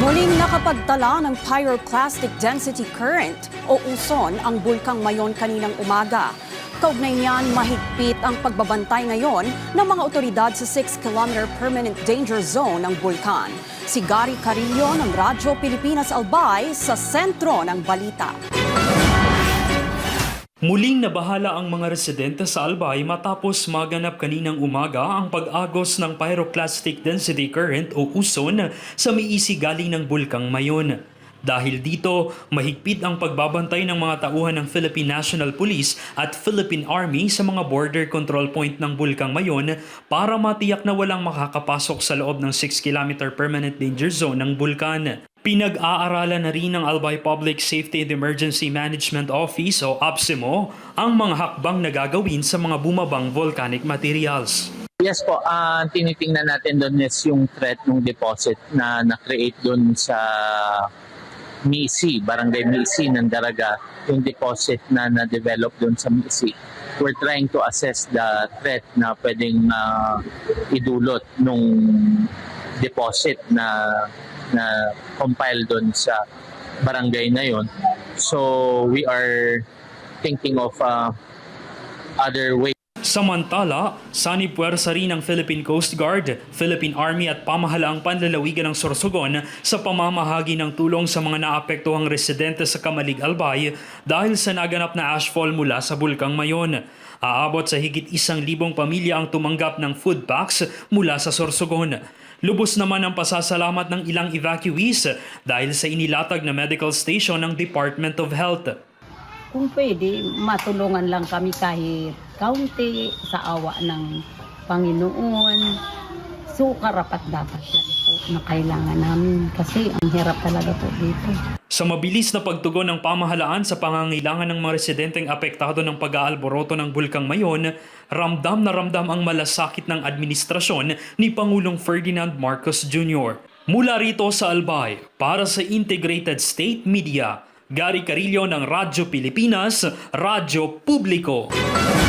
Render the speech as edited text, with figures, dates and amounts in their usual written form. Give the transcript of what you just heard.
Muling nakapagtala ng pyroclastic density current o uson ang bulkang Mayon kaninang umaga. Kaugnay niyan, mahigpit ang pagbabantay ngayon ng mga otoridad sa 6-kilometer permanent danger zone ng bulkan. Si Gary Carillo ng Radyo Pilipinas Albay sa sentro ng balita. Muling nabahala ang mga residente sa Albay matapos maganap kaninang umaga ang pag-agos ng pyroclastic density current o uson sa miisi galing ng bulkang Mayon. Dahil dito, mahigpit ang pagbabantay ng mga tauhan ng Philippine National Police at Philippine Army sa mga border control point ng bulkang Mayon para matiyak na walang makakapasok sa loob ng 6-kilometer permanent danger zone ng bulkan. Pinag-aaralan na rin ng Albay Public Safety and Emergency Management Office o APSEMO ang mga hakbang na gagawin sa mga bumabang volcanic materials. Yes po, tinitingnan natin doon is yung threat ng deposit na na-create doon sa MISI, Barangay MISI ng Daraga, yung deposit na na-develop doon sa MISI. We're trying to assess the threat na pwedeng idulot nung deposit na compile doon sa barangay na yon. So we are thinking of other ways. Samantala, sanipuwersa rin ng Philippine Coast Guard, Philippine Army at pamahalaang panlalawigan ng Sorsogon sa pamamahagi ng tulong sa mga naapektuhang residente sa Kamalig, Albay dahil sa naganap na ashfall mula sa bulkang Mayon. Aabot sa higit 1,000 pamilya ang tumanggap ng food packs mula sa Sorsogon. Lubos naman ang pasasalamat ng ilang evacuees dahil sa inilatag na medical station ng Department of Health. Kung pwede, matulungan lang kami kahit kaunti sa awa ng Panginoon. So, karapat dapat yan po na kailangan namin kasi ang hirap talaga po dito. Sa mabilis na pagtugon ng pamahalaan sa pangangailangan ng mga residenteng apektado ng pag-aalboroto ng bulkang Mayon, ramdam na ramdam ang malasakit ng administrasyon ni Pangulong Ferdinand Marcos Jr. Mula rito sa Albay, para sa Integrated State Media, Gary Carillo ng Radyo Pilipinas, Radyo Publiko.